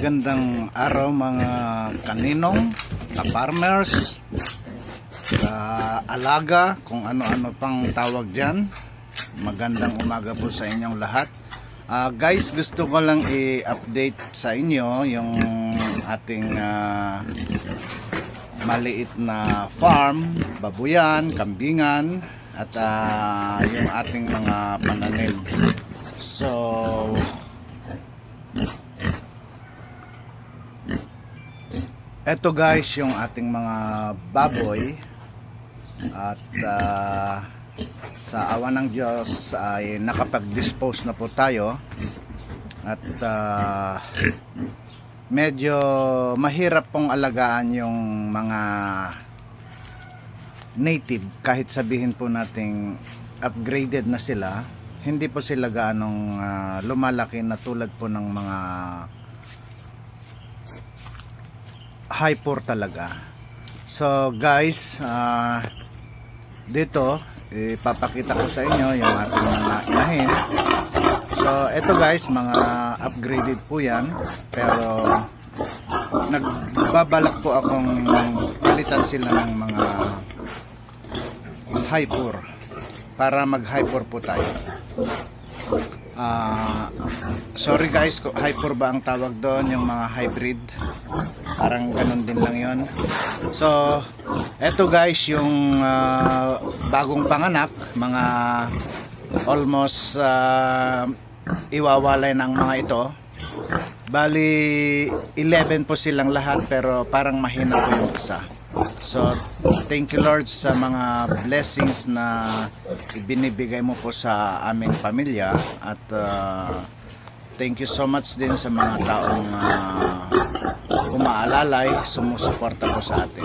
Magandang araw mga kaninong, ka-farmers, alaga, kung ano-ano pang tawag dyan. Magandang umaga po sa inyong lahat. Guys, gusto ko lang i-update sa inyo yung ating maliit na farm, babuyan, kambingan, at yung ating mga pananim. So, eto guys yung ating mga baboy at sa awa ng Diyos ay nakapag-dispose na po tayo at medyo mahirap pong alagaan yung mga native, kahit sabihin po nating upgraded na sila, hindi po sila gaanong lumalaki na tulad po ng mga hyper talaga. So guys, dito ipapakita ko sa inyo yung ating mga inahin. So eto guys, mga upgraded po yan, pero nagbabalak po akong palitan sila ng mga hyper para mag hyper po tayo. Sorry guys, hyper ba ang tawag doon, yung mga hybrid, parang ganun din lang yon. So eto guys yung bagong panganak, mga almost iwawalay ng mga ito. Bali 11 po silang lahat, pero parang mahina po yung isa. So thank you Lord sa mga blessings na ibinibigay mo po sa aming pamilya, at thank you so much din sa mga taong umaalalay, sumusuporta po sa atin.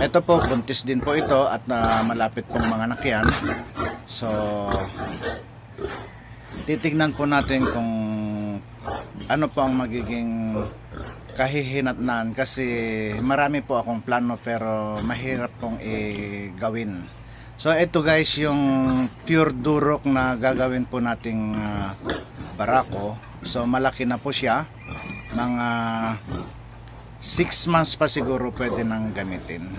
Ito po, buntis din po ito at malapit pong mga nakyan. So titignan po natin kung ano po ang magiging kahihinatnan, kasi marami po akong plano pero mahirap pong gawin. So ito guys yung pure durok na gagawin po nating barako. So malaki na po siya, mga 6 months pa siguro pwede nang gamitin.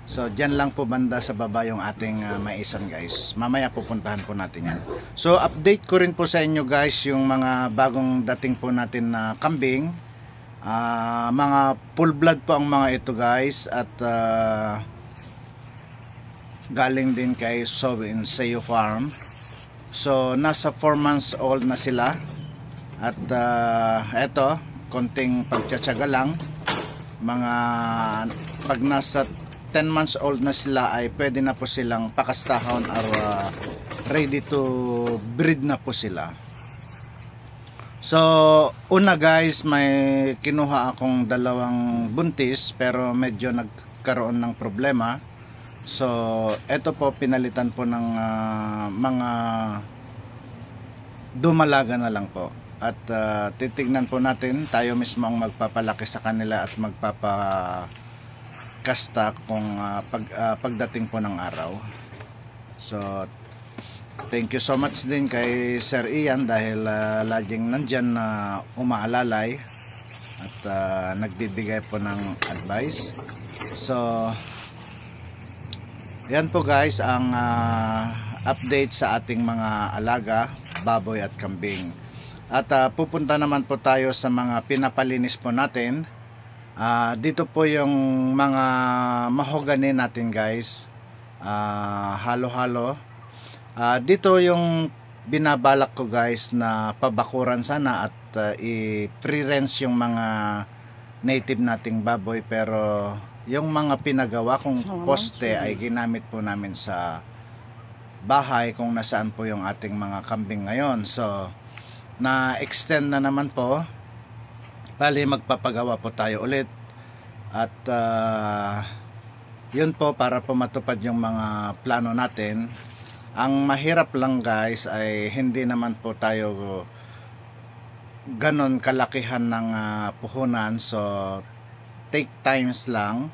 So dyan lang po banda sa baba yung ating maisan guys. Mamaya pupuntahan po natin yan. So update ko rin po sa inyo guys yung mga bagong dating po natin na kambing. Mga full blood po ang mga ito guys, at galing din kay Sowin Sayo Farm. So nasa 4 months old na sila, at eto, konting pagtsatsaga lang. Mga pag nasa 10 months old na sila ay pwede na po silang pakastahon or ready to breed na po sila. So una guys, may kinuha akong dalawang buntis pero medyo nagkaroon ng problema. So eto po, pinalitan po ng mga dumalaga na lang po. At titignan po natin, tayo mismo ang magpapalaki sa kanila at magpapakasta kung pagdating po ng araw. So thank you so much din kay Sir Ian dahil laging nandyan na umaalalay at nagbibigay po ng advice. So yan po guys ang update sa ating mga alaga, baboy at kambing. At pupunta naman po tayo sa mga pinapalinis po natin. Dito po yung mga mahogany natin guys, halo-halo. Dito yung binabalak ko guys na pabakuran sana at i-free-range yung mga native nating baboy, pero yung mga pinagawa kong poste ay ginamit po namin sa bahay kung nasaan po yung ating mga kambing ngayon. So na-extend na naman po, bali magpapagawa po tayo ulit, at yun po para po matupad yung mga plano natin. Ang mahirap lang guys ay hindi naman po tayo ganon kalakihan ng puhunan. So take times lang.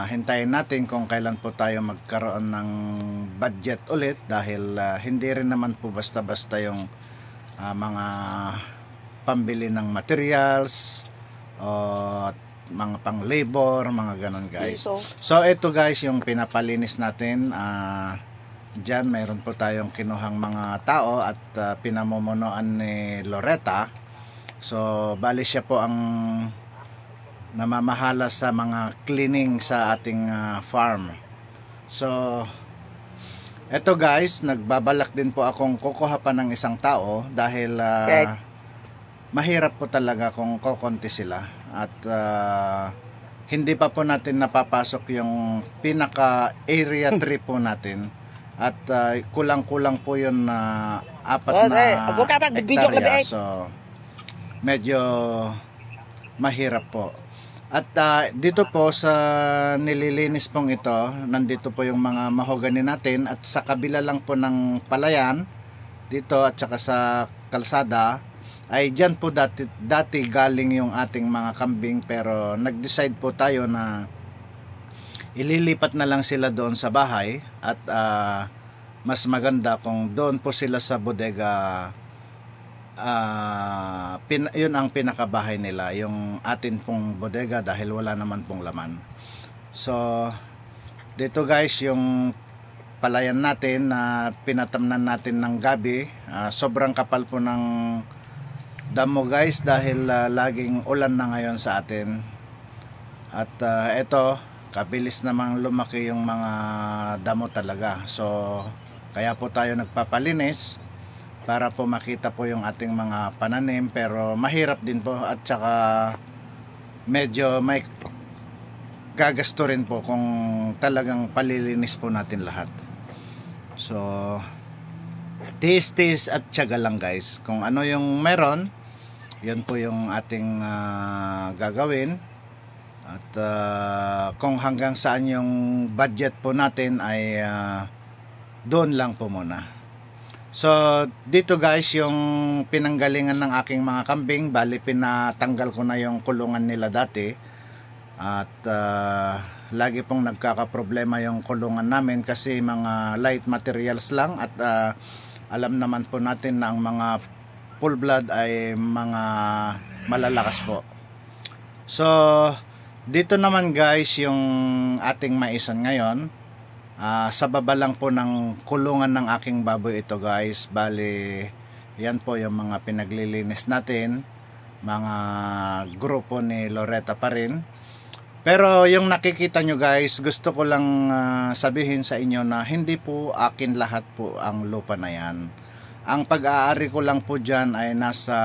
Hintayin natin kung kailan po tayo magkaroon ng budget ulit, dahil hindi rin naman po basta-basta yung mga pambili ng materials o mga pang labor, mga ganon guys. So ito guys yung pinapalinis natin. Diyan mayroon po tayong kinuhang mga tao at pinamumunuan ni Loretta. So bali siya po ang namamahala sa mga cleaning sa ating farm. So eto guys, nagbabalak din po akong kukuha pa ng isang tao dahil mahirap po talaga kung kokonti sila at hindi pa po natin napapasok yung pinaka area 3 po natin at kulang-kulang po yun na 4 na hektarya, so medyo mahirap po. At dito po sa nililinis pong ito, nandito po yung mga mahogani natin at sa kabila lang po ng palayan dito at saka sa kalsada ay dyan po dati galing yung ating mga kambing, pero nag-decide po tayo na ililipat na lang sila doon sa bahay at mas maganda kung doon po sila sa bodega. Yun ang pinakabahay nila, yung atin pong bodega, dahil wala naman pong laman. So dito guys yung palayan natin na pinatamnan natin ng gabi. Sobrang kapal po ng damo guys dahil laging ulan na ngayon sa atin. At eto, kabilis namang lumaki yung mga damo talaga. So kaya po tayo nagpapalinis para po makita po yung ating mga pananim, pero mahirap din po at saka medyo may gagasto rin po kung talagang palilinis po natin lahat. So tiis-tiis at tiyaga lang guys. Kung ano yung meron, yun po yung ating gagawin. At kung hanggang saan yung budget po natin ay doon lang po muna. So dito guys yung pinanggalingan ng aking mga kambing, bali pinatanggal ko na yung kulungan nila dati. At lagi pong nagkakaproblema yung kulungan namin kasi mga light materials lang. At alam naman po natin na ang mga full blood ay mga malalakas po. So dito naman guys yung ating maisan ngayon. Sa baba lang po ng kulungan ng aking baboy ito guys. Bali yan po yung mga pinaglilinis natin, mga grupo ni Loretta pa rin. Pero yung nakikita nyo guys, gusto ko lang sabihin sa inyo na hindi po akin lahat po ang lupa na yan. Ang pag-aari ko lang po dyan ay nasa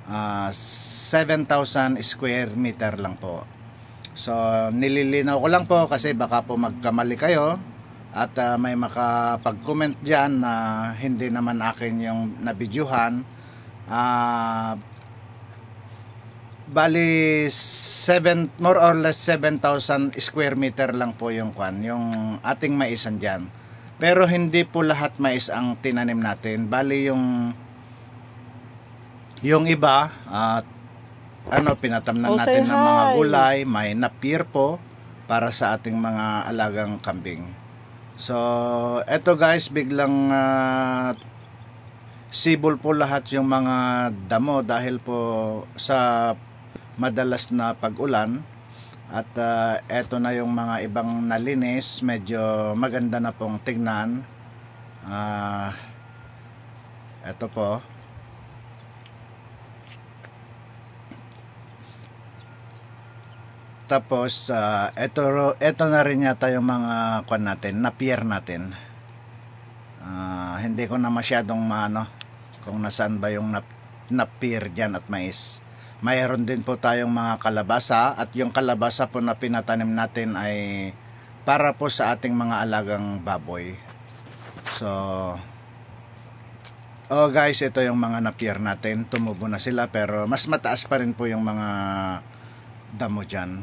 7,000 square meter lang po. So nililinaw ko lang po kasi baka po magkamali kayo at may makapag-comment dyan na hindi naman akin yung nabidyuhan. Bali more or less 7,000 square meter lang po yung yung ating maisan dyan. Pero hindi po lahat mais ang tinanim natin. Bali yung iba pinatamnan natin ng mga gulay, may napier po para sa ating mga alagang kambing. So eto guys, biglang sibol po lahat yung mga damo dahil po sa madalas na pag-ulan. At eto na yung mga ibang nalinis, medyo maganda na pong tignan. Eto po. Tapos eto na rin yata yung mga napier natin. Hindi ko na masyadong kung nasaan ba yung napier dyan at mais. Mayroon din po tayong mga kalabasa, at yung kalabasa po na pinatanim natin ay para po sa ating mga alagang baboy. So guys, ito yung mga napier natin. Tumubo na sila pero mas mataas pa rin po yung mga damo dyan.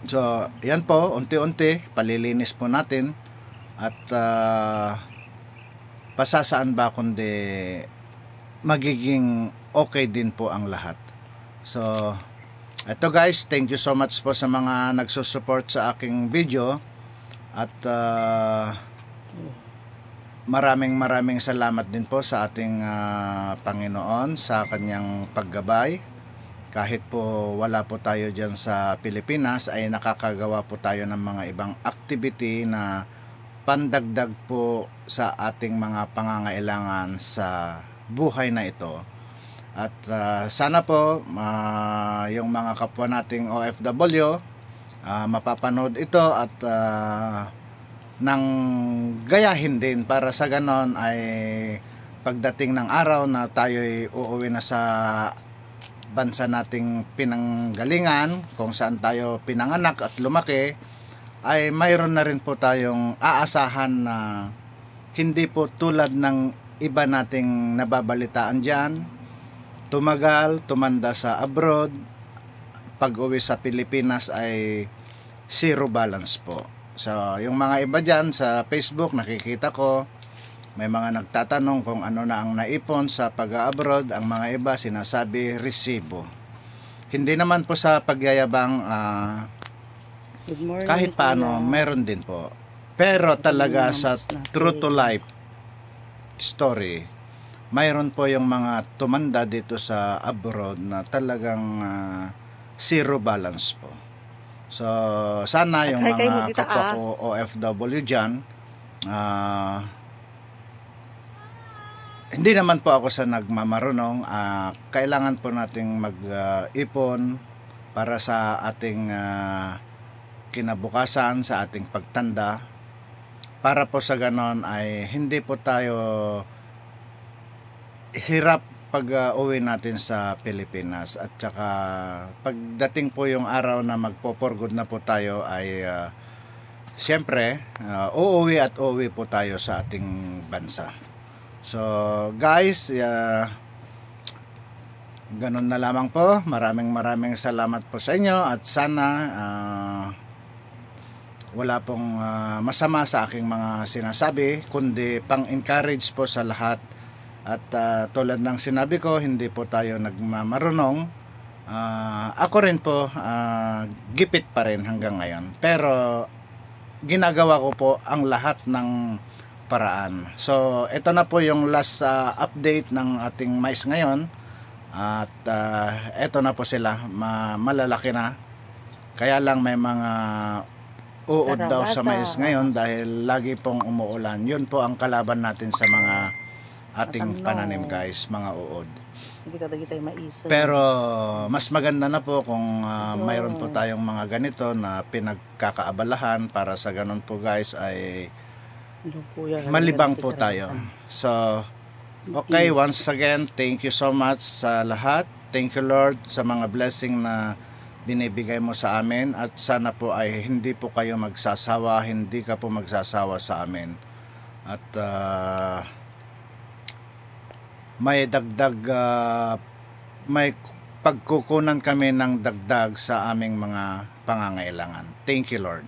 So yan po, unti-unti palilinis po natin. At pasasaan ba kundi magiging okay din po ang lahat. So eto guys, thank you so much po sa mga nagsusupport sa aking video. At maraming salamat din po sa ating Panginoon sa kanyang paggabay. Kahit po wala po tayo dyan sa Pilipinas, ay nakakagawa po tayo ng mga ibang activity na pandagdag po sa ating mga pangangailangan sa buhay na ito. At sana po yung mga kapwa nating OFW mapapanood ito at nang gayahin din, para sa ganon ay pagdating ng araw na tayo'y uuwi na sa bansa nating pinanggalingan, kung saan tayo pinanganak at lumaki, ay mayroon na rin po tayong aasahan na hindi po tulad ng iba nating nababalitaan dyan, tumagal, tumanda sa abroad, pag uwi sa Pilipinas ay zero balance po. So, yung mga iba dyan sa Facebook, nakikita ko, may mga nagtatanong kung ano na ang naipon sa pag-abroad. Ang mga iba sinasabi, resibo. Hindi naman po sa pagyayabang, Good morning, kahit paano, meron din po. Pero talaga sa true to life story, mayroon po yung mga tumanda dito sa abroad na talagang zero balance po. So, sana yung mga kapwa ko OFW dyan, hindi naman po ako sa nagmamarunong, kailangan po nating mag-ipon para sa ating kinabukasan, sa ating pagtanda, para po sa ganon ay hindi po tayo hirap pag uwi natin sa Pilipinas. At saka pagdating po yung araw na magpo-for good na po tayo ay siyempre uuwi at uuwi po tayo sa ating bansa. So guys, ganun na lamang po. Maraming salamat po sa inyo at sana wala pong masama sa aking mga sinasabi, kundi pang-encourage po sa lahat. At tulad ng sinabi ko, hindi po tayo nagmamarunong. Ako rin po, gipit pa rin hanggang ngayon. Pero ginagawa ko po ang lahat ng paraan. So, ito na po yung last update ng ating mais ngayon. At ito na po sila, malalaki na. Kaya lang may mga uod daw sa mais ngayon dahil lagi pong umuulan. Yun po ang kalaban natin sa mga ating pananim guys, mga uod. Hindi ka tayo maisa. Pero mas maganda na po kung mayroon po tayong mga ganito na pinagkakaabalahan, para sa ganun po guys ay malibang po tayo. So okay, once again, thank you so much sa lahat. Thank you Lord sa mga blessing na binibigay mo sa amin, at sana po ay hindi po kayo magsasawa, hindi ka po magsasawa sa amin. At may dagdag, may pagkukunan kami ng dagdag sa aming mga pangangailangan. Thank you Lord.